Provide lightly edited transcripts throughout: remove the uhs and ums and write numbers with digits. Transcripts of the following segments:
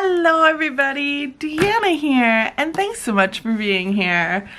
Hello everybody, Deanna here, and thanks so much for being here.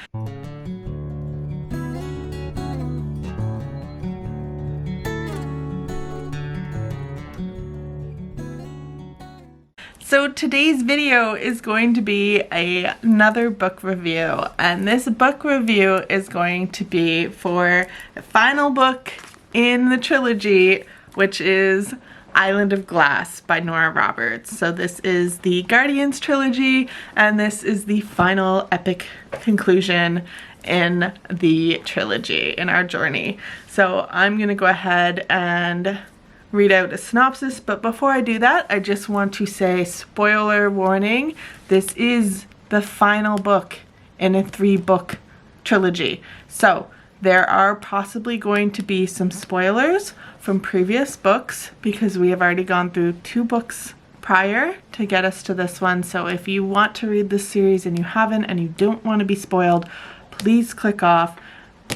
So today's video is going to be another book review, and this book review is going to be for the final book in the trilogy, which is Island of Glass by Nora Roberts. So this is the Guardians trilogy, and this is the final epic conclusion in the trilogy, in our journey. So I'm gonna go ahead and read out a synopsis, but before I do that, I just want to say, spoiler warning, this is the final book in a 3-book trilogy. So there are possibly going to be some spoilers from previous books because we have already gone through 2 books prior to get us to this one. So if you want to read this series and you haven't and you don't want to be spoiled, please click off,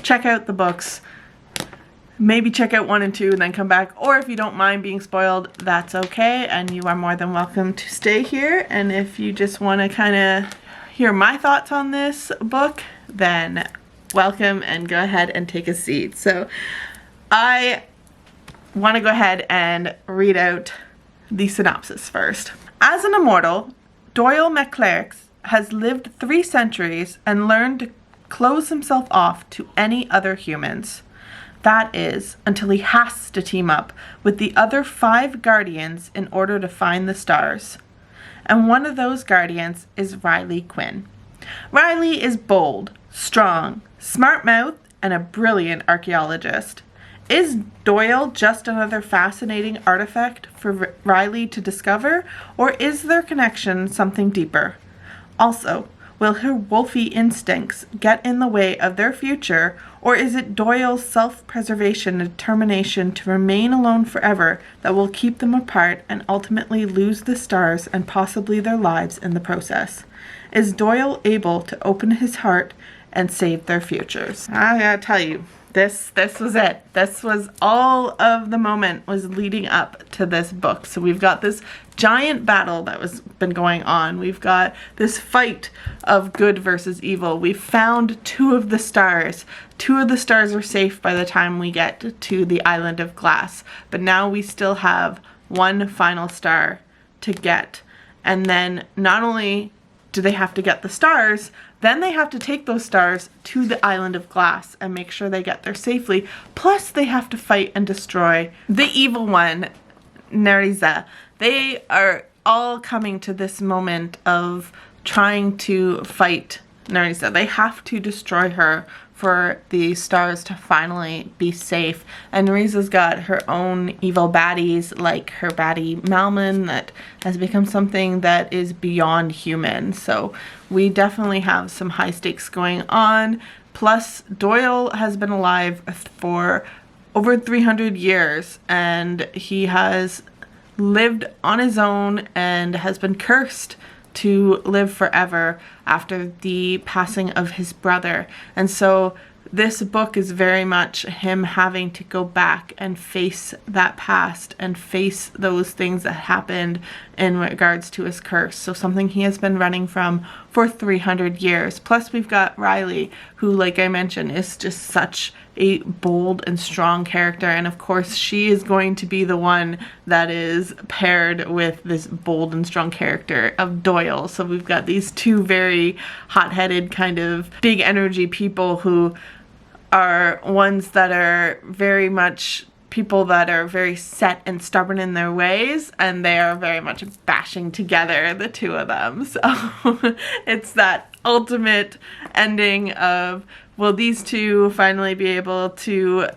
check out the books, maybe check out 1 and 2 and then come back. Or if you don't mind being spoiled, that's okay, and you are more than welcome to stay here. And if you just want to kind of hear my thoughts on this book, then welcome and go ahead and take a seat. So I want to go ahead and read out the synopsis first. As an immortal, Doyle McClurk has lived 3 centuries and learned to close himself off to any other humans. That is, until he has to team up with the other 5 guardians in order to find the stars. And one of those guardians is Riley Quinn. Riley is bold, strong, smart-mouthed, and a brilliant archaeologist. Is Doyle just another fascinating artifact for Riley to discover, or is their connection something deeper? Also, will her wolfy instincts get in the way of their future, or is it Doyle's self-preservation and determination to remain alone forever that will keep them apart and ultimately lose the stars and possibly their lives in the process? Is Doyle able to open his heart and save their futures? I gotta tell you, this was it. This was all of the moment was leading up to this book. So we've got this giant battle that was been going on. We've got this fight of good versus evil. We found 2 of the stars. 2 of the stars are safe by the time we get to the Island of Glass. But now we still have 1 final star to get. And then not only do they have to get the stars, then they have to take those stars to the Island of Glass and make sure they get there safely. Plus they have to fight and destroy the evil one, Neriza. They are all coming to this moment of trying to fight Neriza. They have to destroy her for the stars to finally be safe. And Neriza's got her own evil baddies, like her baddie Malman, that has become something that is beyond human. So we definitely have some high stakes going on. Plus, Doyle has been alive for over 300 years, and he has lived on his own and has been cursed to live forever after the passing of his brother. And so this book is very much him having to go back and face that past and face those things that happened in regards to his curse. So something he has been running from for 300 years. Plus we've got Riley, who, like I mentioned, is just such a bold and strong character. And of course she is going to be the one that is paired with this bold and strong character of Doyle. So we've got these 2 very hot-headed kind of big energy people who are ones that are very much people that are very set and stubborn in their ways, and they are very much bashing together, the 2 of them. So it's that ultimate ending of, will these 2 finally be able to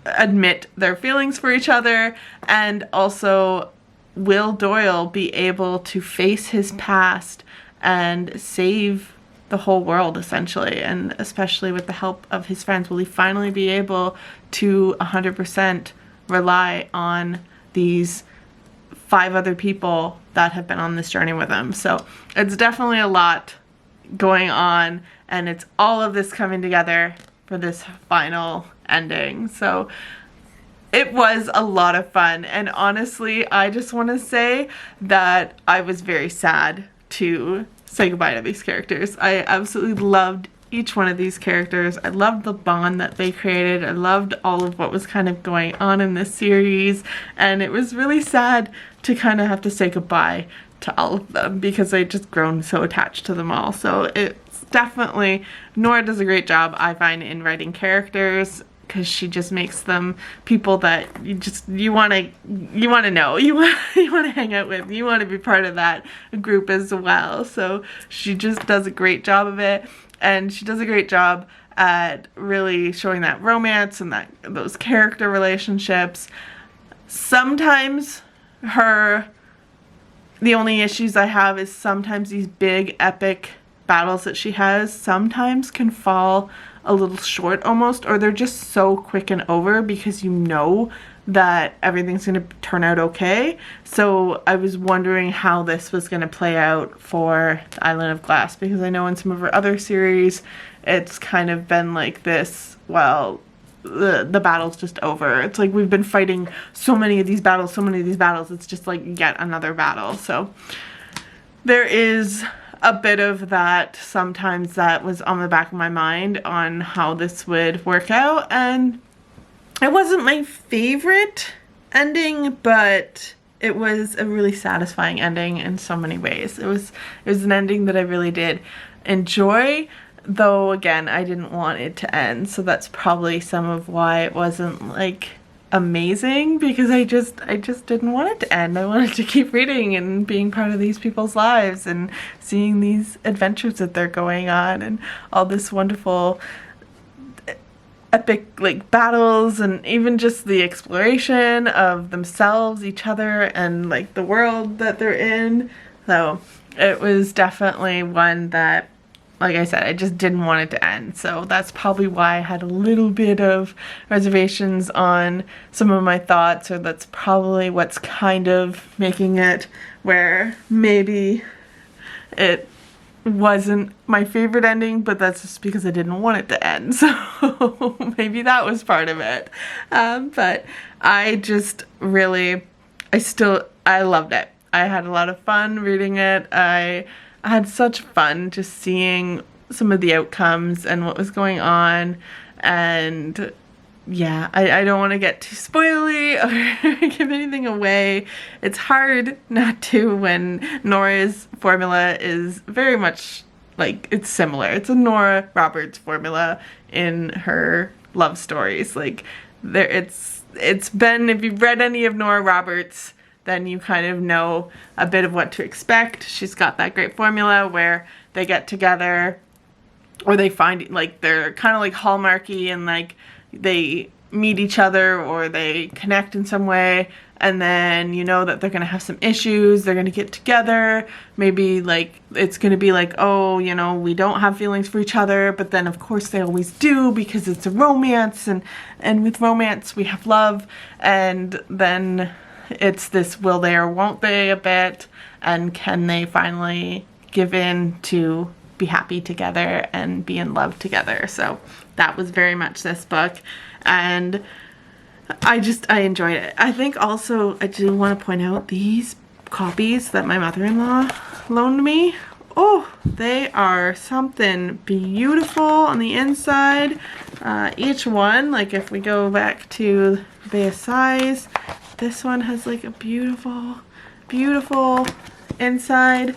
admit their feelings for each other, and also will Doyle be able to face his past and save the whole world, essentially, and especially with the help of his friends, will he finally be able to 100% rely on these 5 other people that have been on this journey with him? So it's definitely a lot going on, and it's all of this coming together for this final ending. So It was a lot of fun, and honestly, I just want to say that I was very sad to say goodbye to these characters. I absolutely loved each one of these characters. I loved the bond that they created. I loved all of what was kind of going on in this series, and it was really sad to kind of have to say goodbye to all of them because I'd just grown so attached to them all. So it's definitely, Nora does a great job, I find, in writing characters, because she just makes them people that you want to know, you want to hang out with, you want to be part of that group as well. So she just does a great job of it, and she does a great job at really showing that romance and those character relationships. Sometimes the only issues I have is sometimes these big epic battles that she has sometimes can fall a little short almost, or they're just so quick and over because you know that everything's going to turn out okay. So I was wondering how this was going to play out for the Island of Glass, because I know in some of her other series it's kind of been like this, well, the battle's just over. It's like we've been fighting so many of these battles, it's just like yet another battle. So there is a bit of that. Sometimes that was on the back of my mind on how this would work out, and it wasn't my favorite ending, but it was a really satisfying ending in so many ways. It was an ending that I really did enjoy, though again, I didn't want it to end, so that's probably some of why it wasn't like amazing, because I just didn't want it to end. I wanted to keep reading and being part of these people's lives and seeing these adventures that they're going on and all this wonderful epic like battles, and even just the exploration of themselves, each other, and like the world that they're in. So it was definitely one that, like I said, I just didn't want it to end. So that's probably why I had a little bit of reservations on some of my thoughts, or that's probably what's kind of making it where maybe it wasn't my favorite ending, but that's just because I didn't want it to end. So maybe that was part of it. But I just really, I loved it. I had a lot of fun reading it. I had such fun just seeing some of the outcomes and what was going on, and yeah, I don't want to get too spoily or give anything away. It's hard not to when Nora's formula is very much like, it's similar. It's a Nora Roberts formula in her love stories. Like it's been, if you've read any of Nora Roberts, then you kind of know a bit of what to expect. She's got that great formula where they get together, or they find like they're kind of like Hallmarky, and like they meet each other or they connect in some way, and then you know that they're gonna have some issues, they're gonna get together, maybe like it's gonna be like, oh, you know, we don't have feelings for each other, but then of course they always do because it's a romance, and with romance we have love, and then it's this will they or won't they a bit, and can they finally give in to be happy together and be in love together. So that was very much this book, and I enjoyed it. I think also I do want to point out these copies that my mother-in-law loaned me. Oh, they are something beautiful on the inside. Each one, like if we go back to the size, this one has like a beautiful, beautiful inside,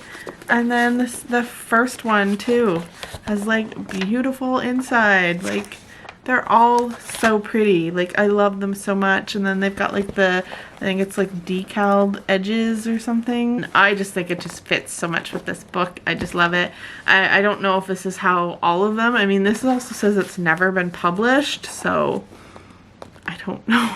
and then the first one too has like beautiful inside. Like they're all so pretty. Like I love them so much. And then they've got like I think it's like decaled edges or something. I just think it just fits so much with this book. I just love it. I don't know if this is how all of them, I mean, this also says it's never been published, so I don't know.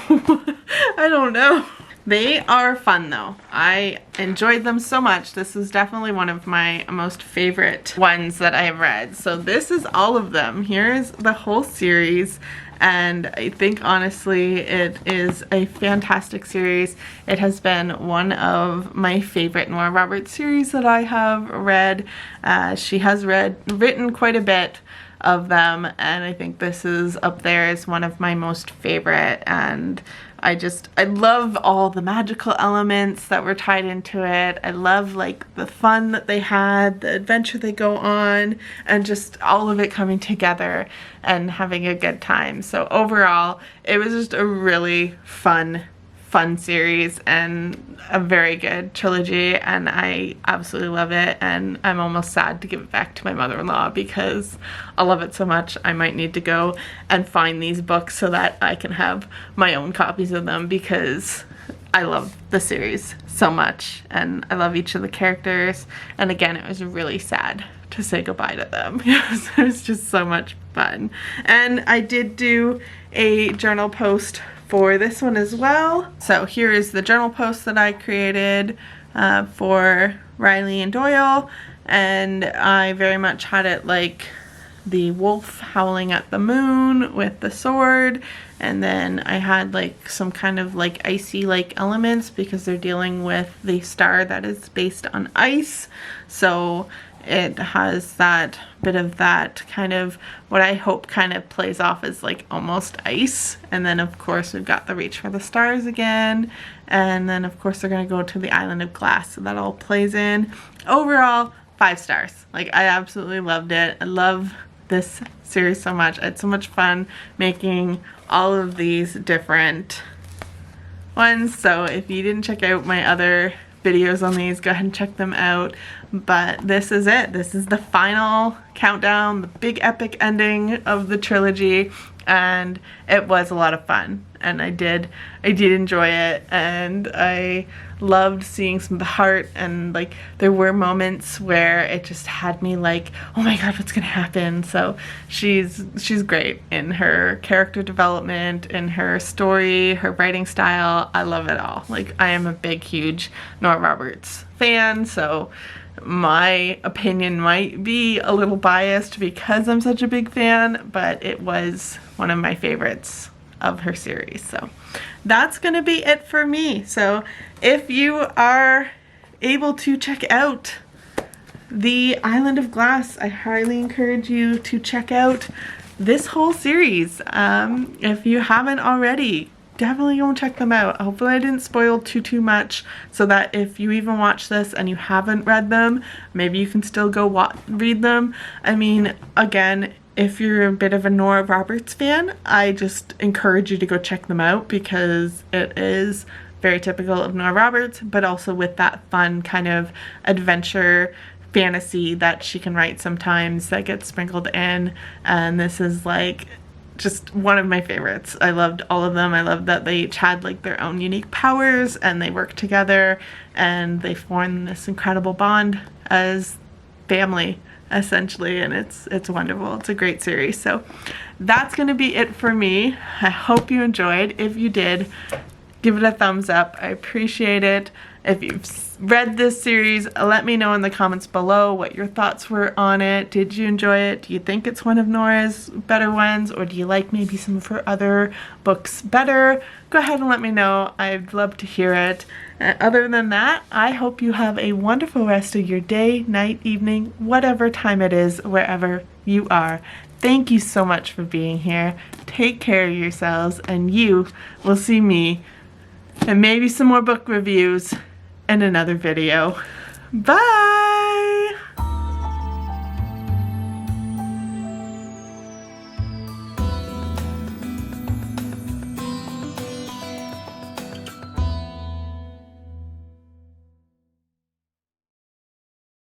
I don't know. They are fun though. I enjoyed them so much. This is definitely one of my most favorite ones that I have read. So this is all of them. Here's the whole series, and I think honestly it is a fantastic series. It has been one of my favorite Nora Roberts series that I have read. She has written quite a bit of them, and I think this is up there as one of my most favorite, and I love all the magical elements that were tied into it. I love like the fun that they had, the adventure they go on, and just all of it coming together and having a good time. So overall, it was just a really fun series and a very good trilogy, and I absolutely love it, and I'm almost sad to give it back to my mother-in-law because I love it so much. I might need to go and find these books so that I can have my own copies of them because I love the series so much and I love each of the characters, and again, it was really sad to say goodbye to them. It was just so much fun. And I did do a journal post for this one as well. So here is the journal post that I created for Riley and Doyle, and I very much had it like the wolf howling at the moon with the sword, and then I had like some kind of like icy like elements because they're dealing with the star that is based on ice. So it has that bit of that kind of what I hope kind of plays off as like almost ice. And then of course we've got the reach for the stars again, and then of course they're going to go to the island of glass, so that all plays in. Overall, 5 stars. Like, I absolutely loved it. I love this series so much. I had so much fun making all of these different ones. So if you didn't check out my other videos on these, go ahead and check them out. But this is it. This is the final countdown, the big epic ending of the trilogy, and it was a lot of fun, and I did enjoy it, and I loved seeing some of the heart, and like there were moments where it just had me like, oh my god, what's gonna happen? So she's great in her character development, in her story, her writing style. I love it all. Like, I am a big huge Nora Roberts fan, so my opinion might be a little biased because I'm such a big fan, but it was one of my favorites of her series. So that's gonna be it for me. So if you are able to check out the Island of Glass, I highly encourage you to check out this whole series. If you haven't already, definitely go and check them out. Hopefully I didn't spoil too much, so that if you even watch this and you haven't read them, maybe you can still go read them. I mean, again, if you're a bit of a Nora Roberts fan, I just encourage you to go check them out because it is very typical of Nora Roberts, but also with that fun kind of adventure fantasy that she can write sometimes that gets sprinkled in. And this is like just one of my favorites. I loved all of them. I loved that they each had like their own unique powers and they worked together and they formed this incredible bond as family, essentially, and it's wonderful. It's a great series. So that's gonna be it for me. I hope you enjoyed. If you did, give it a thumbs up. I appreciate it. If you've read this series, let me know in the comments below what your thoughts were on it. Did you enjoy it? Do you think it's one of Nora's better ones, or do you like maybe some of her other books better? Go ahead and let me know. I'd love to hear it. Other than that, I hope you have a wonderful rest of your day, night, evening, whatever time it is, wherever you are. Thank you so much for being here. Take care of yourselves, and you will see me and maybe some more book reviews in another video. Bye!